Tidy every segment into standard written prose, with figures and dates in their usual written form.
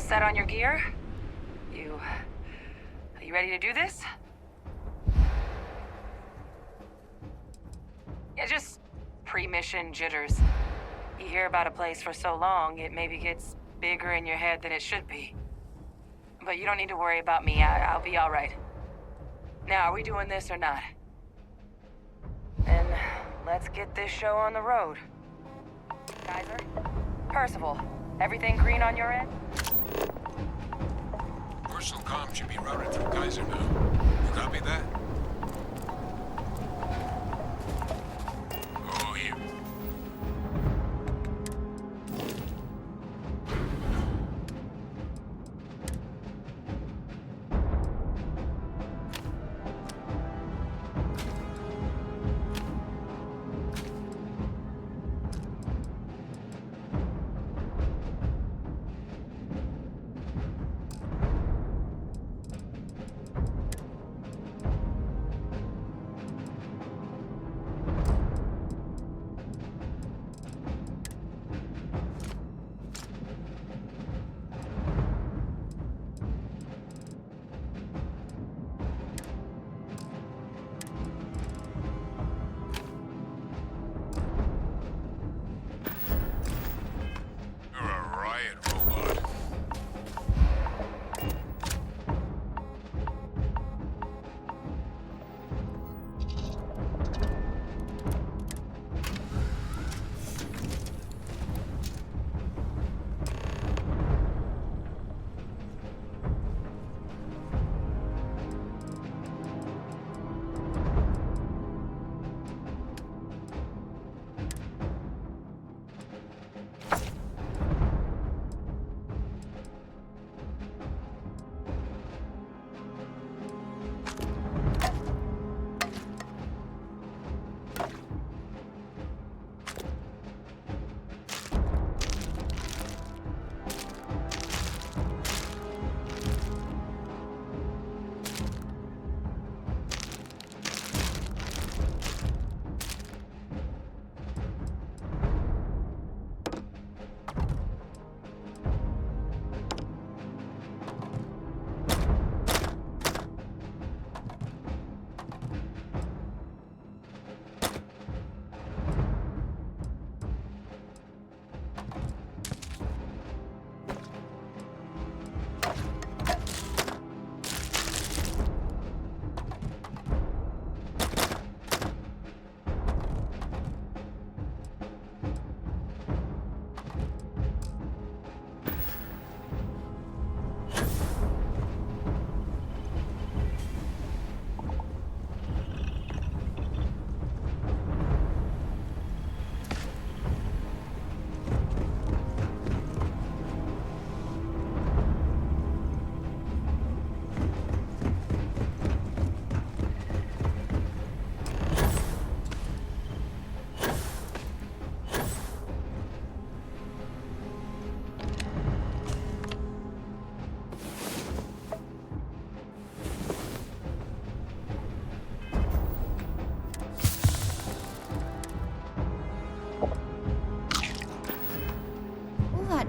set on your gear? Are you ready to do this? Yeah, just pre-mission jitters. You hear about a place for so long, it maybe gets bigger in your head than it should be. But you don't need to worry about me. I'll be all right. Now, are we doing this or not? Then let's get this show on the road. Kaiser? Percival, everything green on your end? Personal comm should be routed through Kaiser now. You copy that? Oh, here.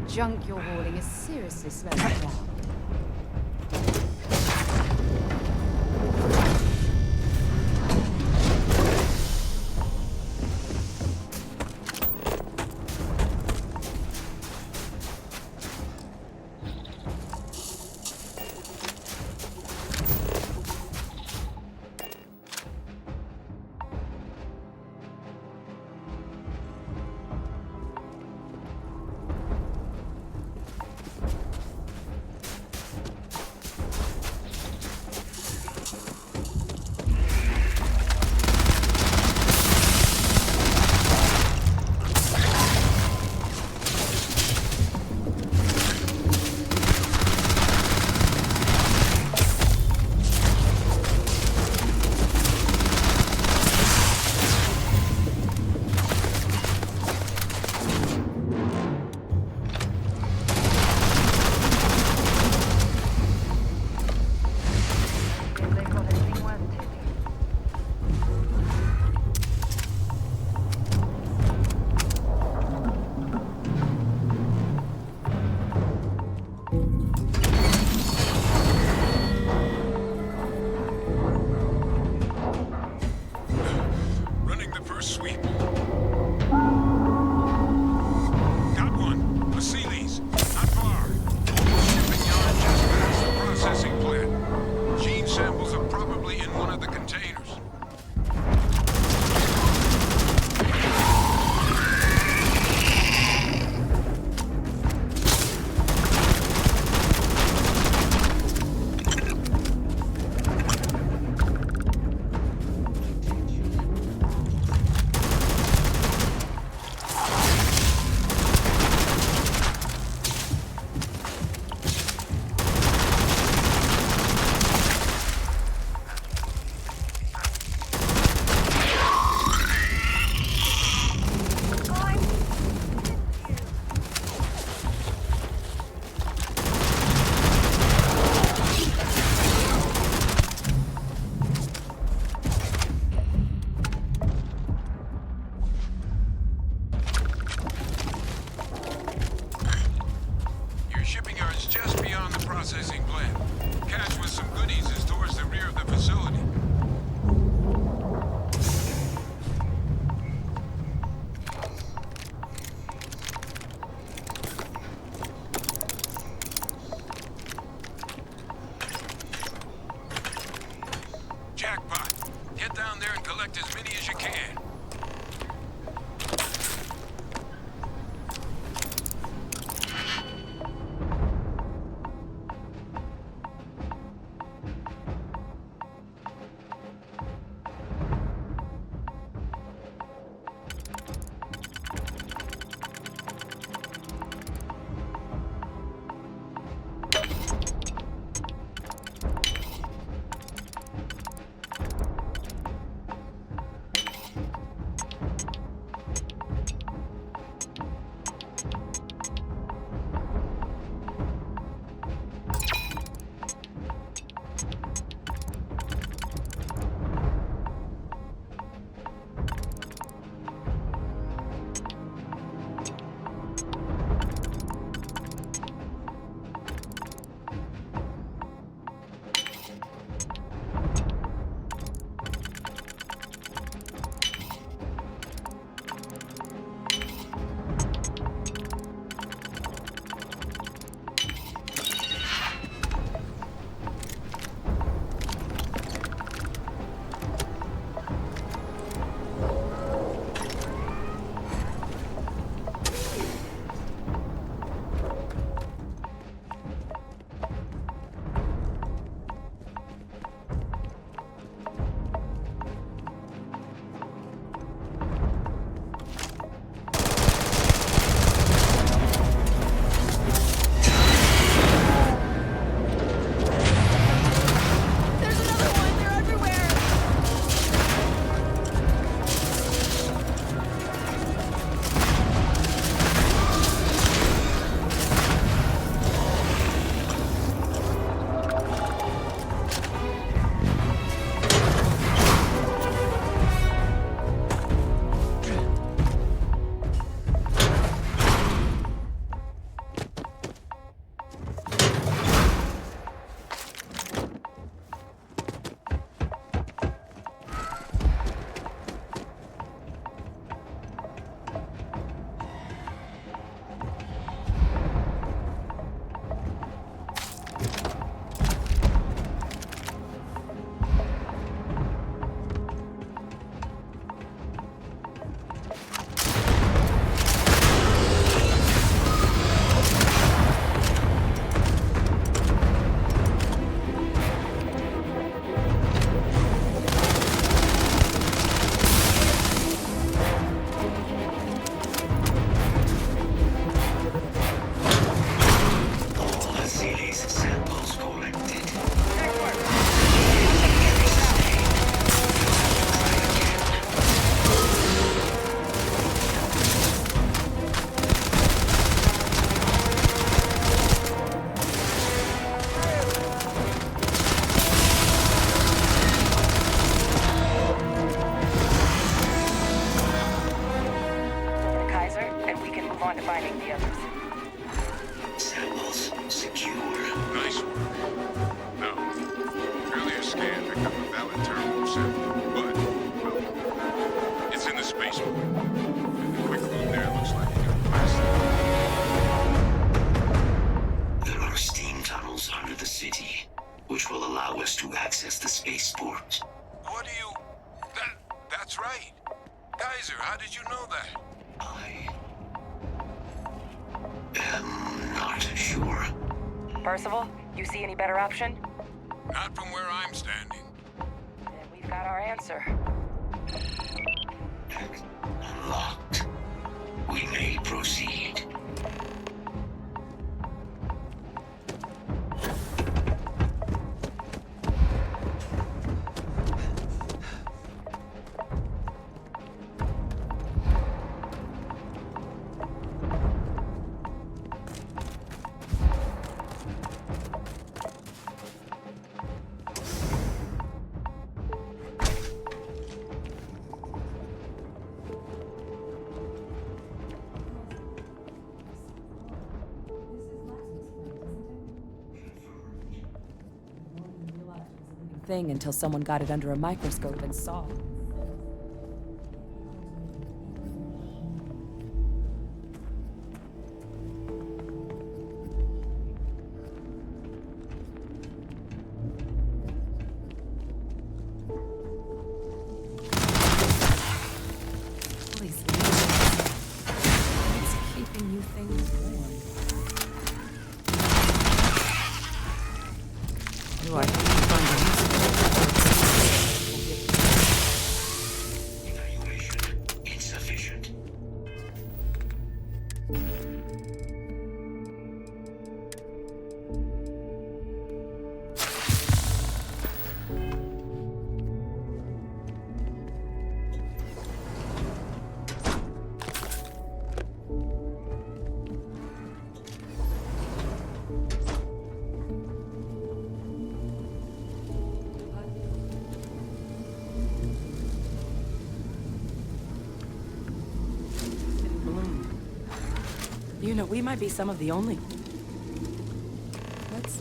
Junk you're hauling is seriously slowing down. people. Got one. A Sealy's. Not far. Shipping yard just past the processing plant. Gene samples are probably in one of the containers. Shipping yard's just beyond the processing plant. Cache with some goodies is towards the rear of the facility. Jackpot. Get down there and collect as many as you can. spaceport. The quick room there looks like it got blasted. There are steam tunnels under the city, which will allow us to access the spaceport. What do you... That's right. Kaiser, how did you know that? I am not sure. Percival, you see any better option? Not from where I'm standing. Then we've got our answer. Unlocked. We may proceed. Thing until someone got it under a microscope and saw. Please, it's keeping you things warm. Do I find it useful? Evaluation insufficient. You know, we might be some of the only... Let's...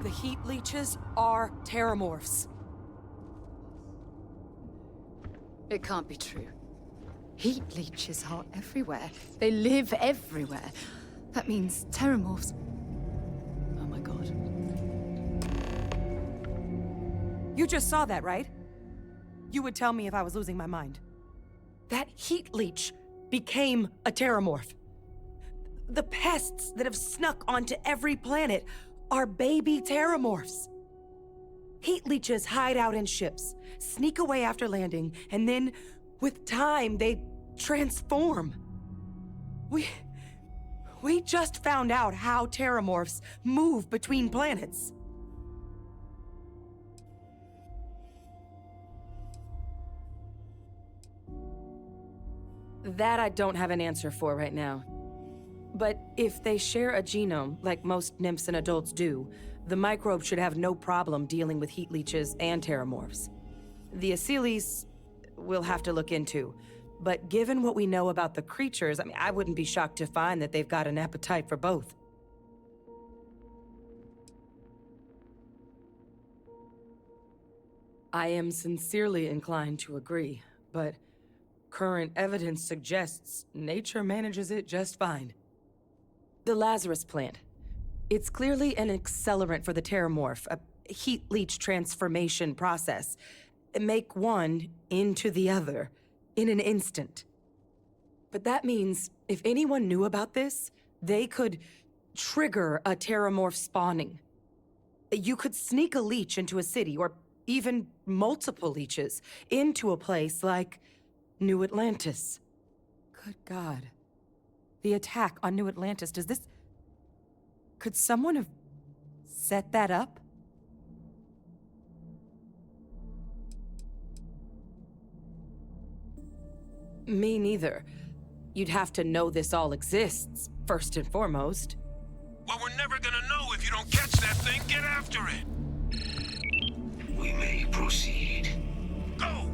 The heat leeches are terramorphs. It can't be true. Heat leeches are everywhere. They live everywhere. That means terramorphs. Oh my god. You just saw that, right? You would tell me if I was losing my mind. That heat leech became a terramorph. The pests that have snuck onto every planet are baby terramorphs. Heat leeches hide out in ships, sneak away after landing, and then, with time, they transform. We just found out how terramorphs move between planets. That I don't have an answer for right now. But if they share a genome, like most nymphs and adults do, the microbe should have no problem dealing with heat leeches and terramorphs. The Asylees we'll have to look into. But given what we know about the creatures, I mean, I wouldn't be shocked to find that they've got an appetite for both. I am sincerely inclined to agree, but current evidence suggests nature manages it just fine. The Lazarus plant. It's clearly an accelerant for the terramorph, a heat leech transformation process. Make one into the other in an instant. But that means if anyone knew about this, they could trigger a terramorph spawning. You could sneak a leech into a city, or even multiple leeches, into a place like New Atlantis. Good God. The attack on New Atlantis, does this... Could someone have set that up? Me neither. You'd have to know this all exists, first and foremost. Well, we're never gonna know if you don't catch that thing. Get after it! proceed. Go!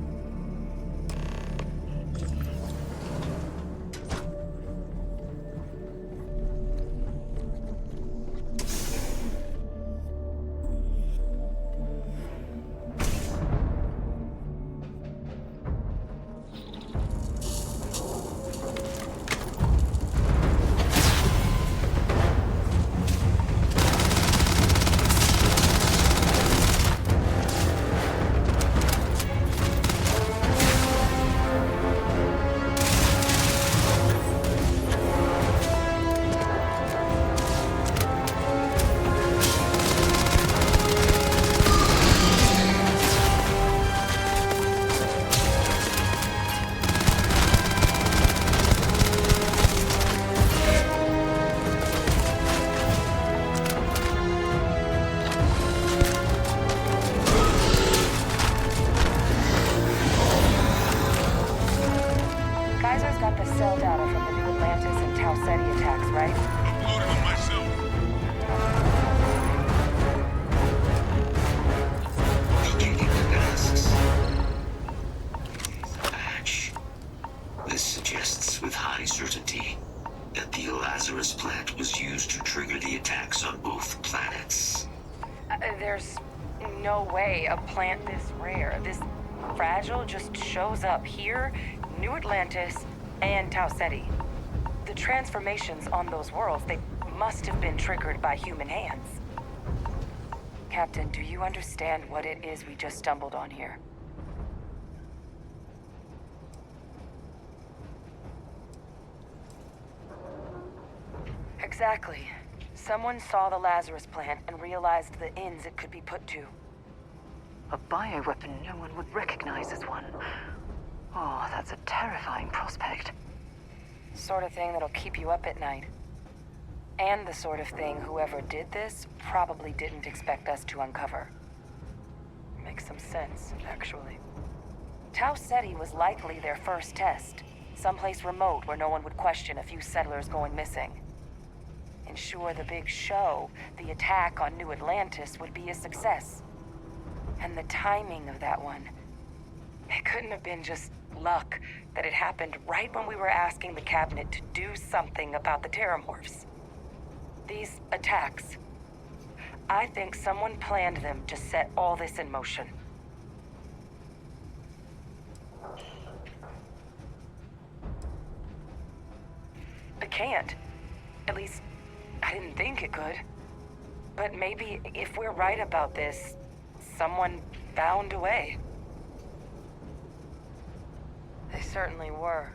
Kaiser's got the cell data from the New Atlantis and Tau Ceti attacks, right? Uploaded them myself. Beginning tasks. Patch. This suggests with high certainty that the Lazarus plant was used to trigger the attacks on both planets. There's no way a plant this rare, this fragile, just shows up here, New Atlantis, and Tau Ceti. The transformations on those worlds, they must have been triggered by human hands. Captain, do you understand what it is we just stumbled on here? Exactly. Someone saw the Lazarus plant and realized the ends it could be put to. A bioweapon no one would recognize as one. Oh, that's a terrifying prospect. Sort of thing that'll keep you up at night. And the sort of thing whoever did this probably didn't expect us to uncover. Makes some sense, actually. Tau Ceti was likely their first test. Someplace remote where no one would question a few settlers going missing. Ensure the big show, the attack on New Atlantis, would be a success. And the timing of that one, it couldn't have been just luck that it happened right when we were asking the cabinet to do something about the terramorphs. These attacks, I think someone planned them to set all this in motion. It can't. At least, I didn't think it could. But maybe if we're right about this, someone found a way. They certainly were.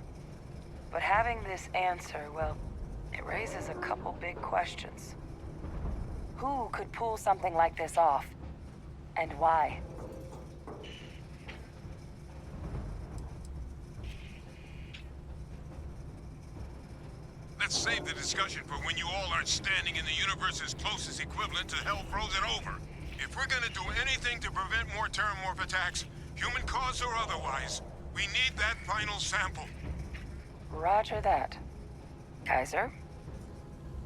But having this answer, well, it raises a couple big questions. Who could pull something like this off? And why? Let's save the discussion for when you all aren't standing in the universe's closest equivalent to hell frozen over. If we're gonna do anything to prevent more terramorph attacks, human cause or otherwise, we need that final sample. Roger that. Kaiser,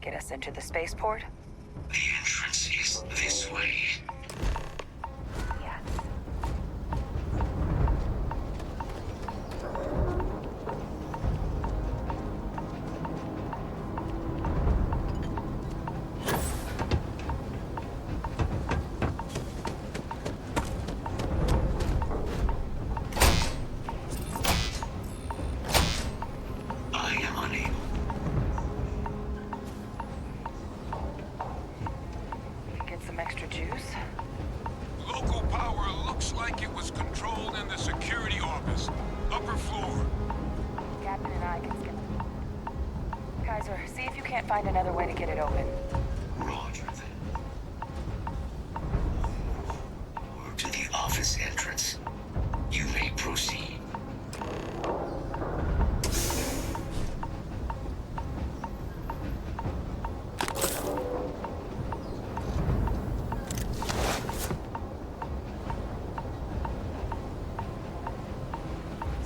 get us into the spaceport? The entrance is this way. Yes. I am unable. Get some extra juice? Local power looks like it was controlled in the security office, upper floor. Captain and I can skip. Kaiser, see if you can't find another way to get it open. Roger then. Or to the office entrance. You may proceed.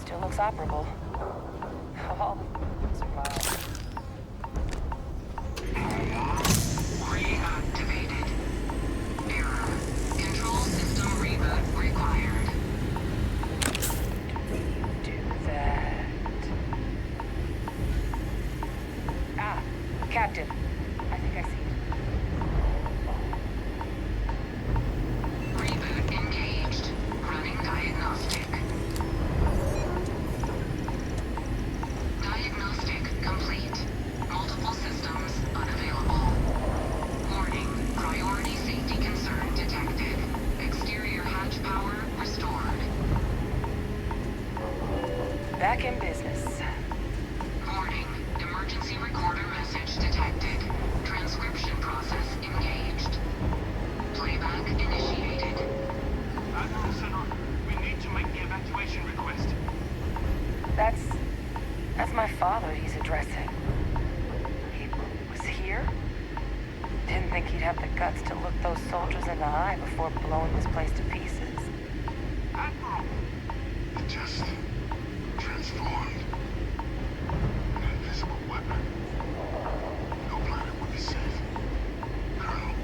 Still looks operable. Oh, survived. Reactivated. Error. Control system reboot required. soldiers in the eye before blowing this place to pieces. Admiral! It just transformed. An invisible weapon. No planet would be safe. Colonel,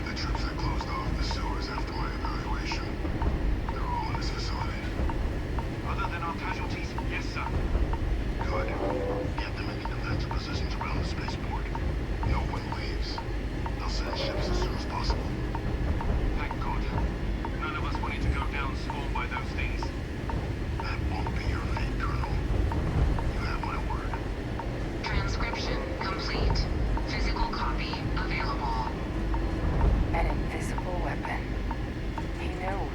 the troops that closed off the sewers after my evaluation, they're all in this facility. Other than our casualties, yes, sir. Good. Get them in defensive positions around the spaceport. No one leaves. They'll send ships as soon as possible. Thank God. None of us wanted to go down swarmed by those things. That won't be your fate, Colonel. You have my word. Transcription complete. Physical copy available. An invisible weapon. He knew.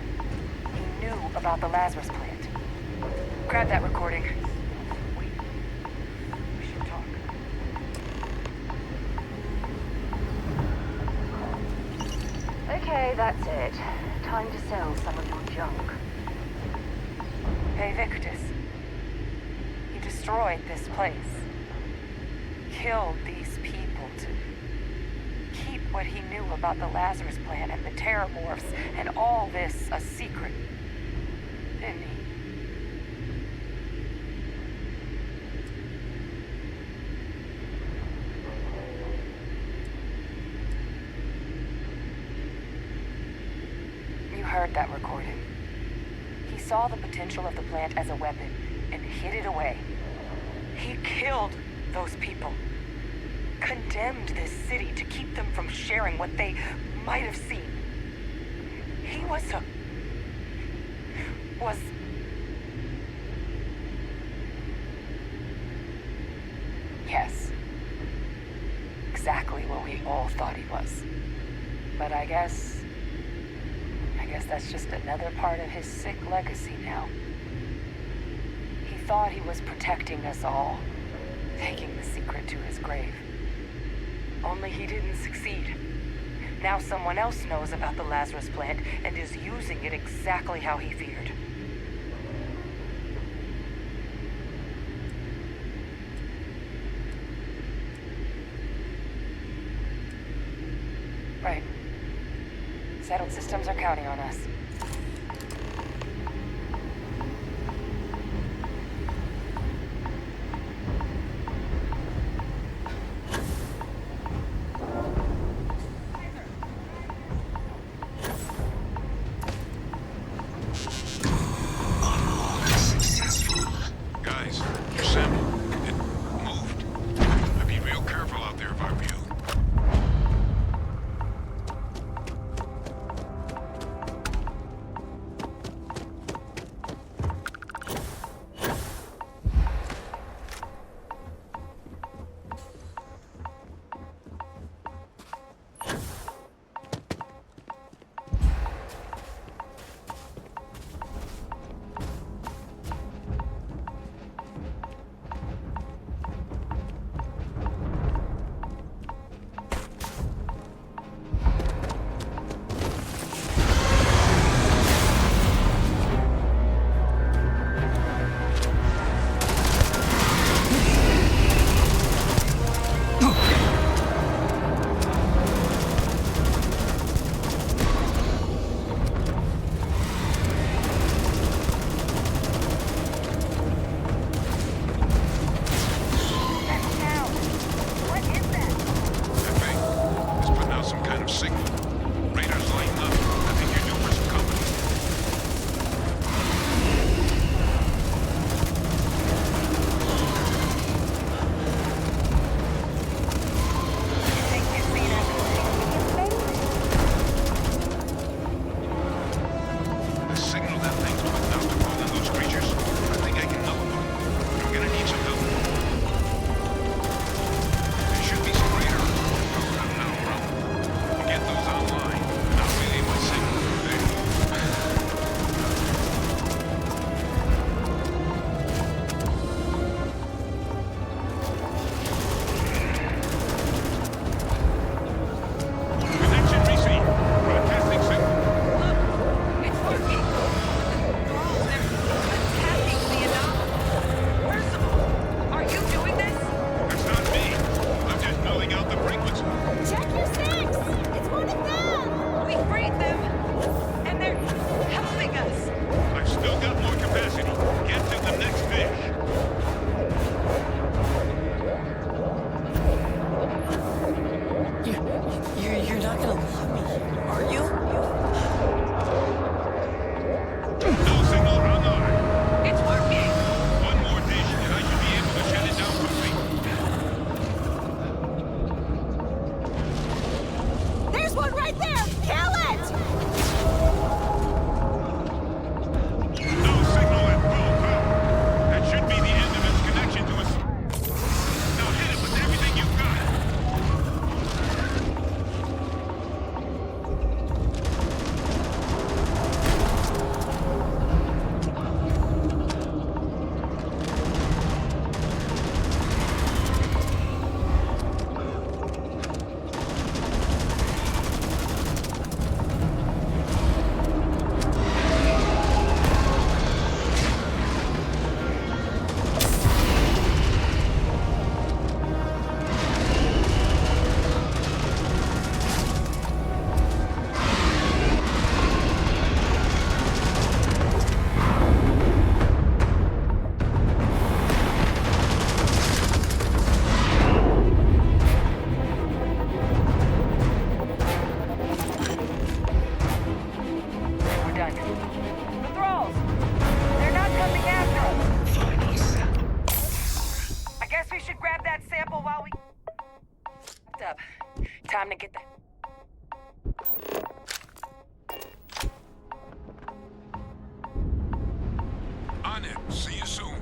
He knew about the Lazarus plant. Grab that recording. We should talk. Okay, that's it. Time to sell some of your junk. Hey, Victus. He destroyed this place. Killed these people to keep what he knew about the Lazarus plant and the Terramorphs and all this a secret. Didn't he? You heard that recording. He saw the potential of the plant as a weapon and hid it away. He killed those people. Condemned this city to keep them from sharing what they might have seen. He was yes. Exactly what we all thought he was. But I guess that's just another part of his sick legacy now. He thought he was protecting us all, taking the secret to his grave. Only he didn't succeed. Now someone else knows about the Lazarus plant and is using it exactly how he feared. Right. Settled systems are counting on us. Successful. Guys, your sample, it moved. I'd be real careful out there if I were you. can't get that. On it. See you soon.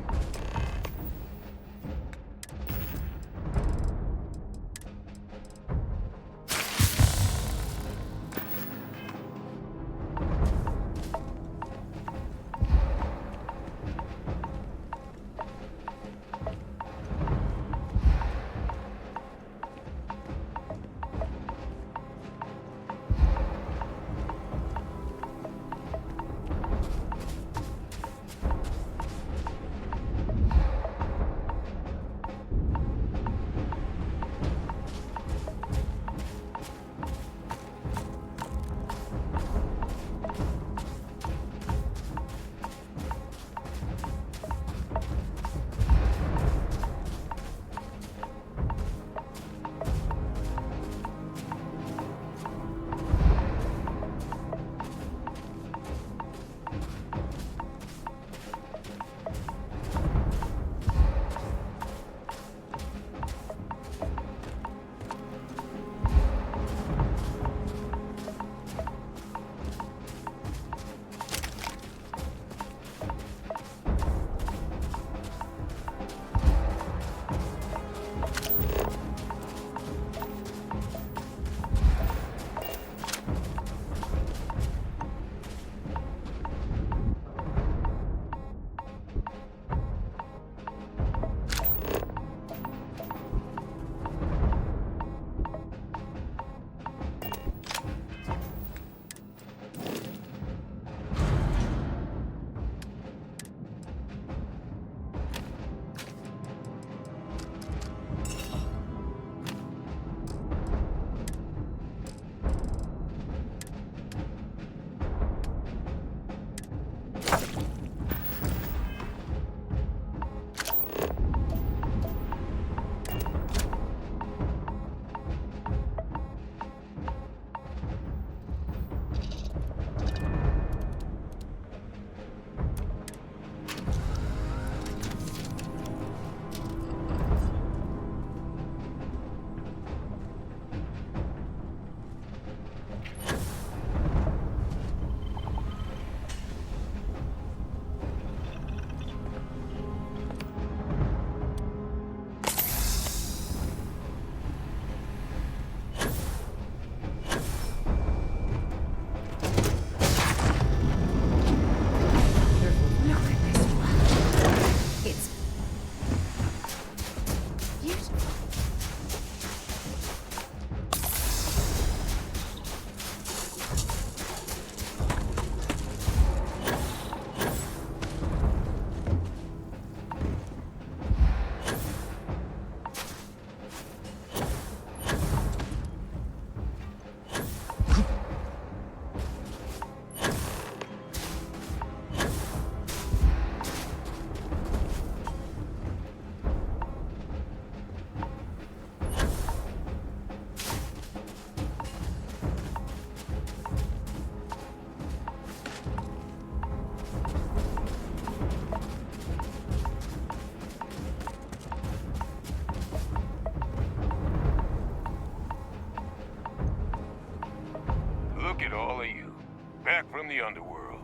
Back from the underworld.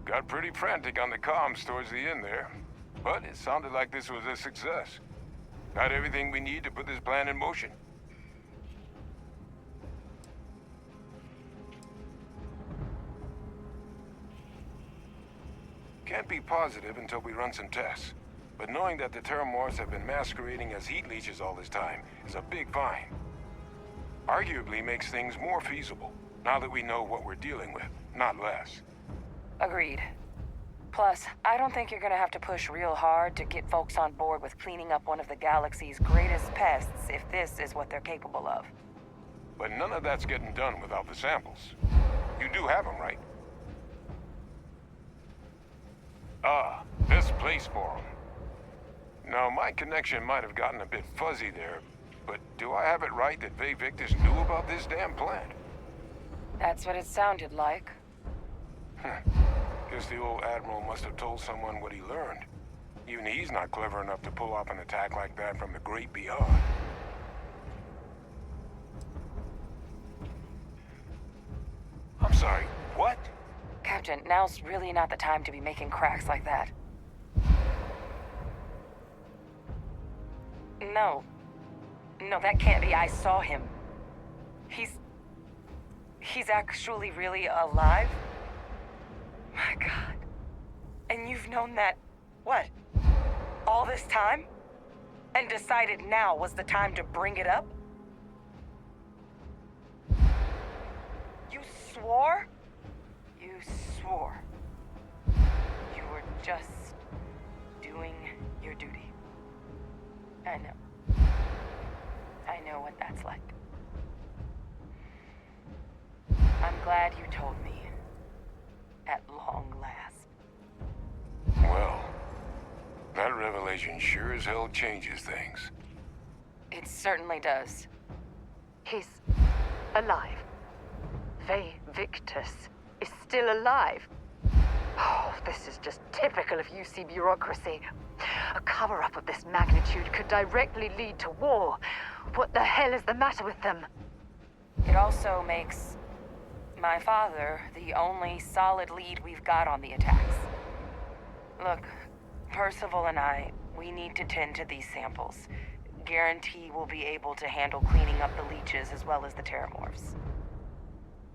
Got pretty frantic on the comms towards the end there, but it sounded like this was a success. Got everything we need to put this plan in motion. Can't be positive until we run some tests, but knowing that the Terramorphs have been masquerading as heat leeches all this time is a big find. Arguably makes things more feasible, now that we know what we're dealing with, not less. Agreed. Plus, I don't think you're gonna have to push real hard to get folks on board with cleaning up one of the galaxy's greatest pests if this is what they're capable of. But none of that's getting done without the samples. You do have them, right? Ah, this place for them. Now, my connection might have gotten a bit fuzzy there, but do I have it right that Vay Victus knew about this damn plant? That's what it sounded like. Guess the old Admiral must have told someone what he learned. Even he's not clever enough to pull off an attack like that from the great beyond. sorry, what? Captain, now's really not the time to be making cracks like that. No. No, that can't be. I saw him. He's actually really alive? My God. And you've known that, what? All this time? And decided now was the time to bring it up? You swore? You swore. You were just doing your duty. I know. I know what that's like. I'm glad you told me. At long last. Well, that revelation sure as hell changes things. It certainly does. He's alive. Victus is still alive. Oh, this is just typical of UC bureaucracy. A cover-up of this magnitude could directly lead to war. What the hell is the matter with them? It also makes my father the only solid lead we've got on the attacks. Look, Percival and we need to tend to these samples. Guarantee we'll be able to handle cleaning up the leeches as well as the terramorphs.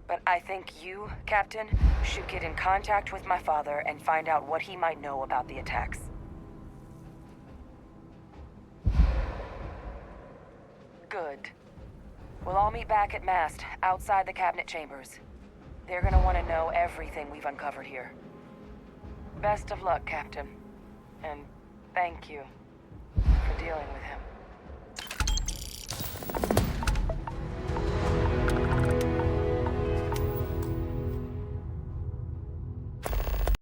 But I think you, Captain, should get in contact with my father and find out what he might know about the attacks. Good. We'll all meet back at Mast, outside the cabinet chambers. They're gonna want to know everything we've uncovered here. Best of luck, Captain. And thank you for dealing with him.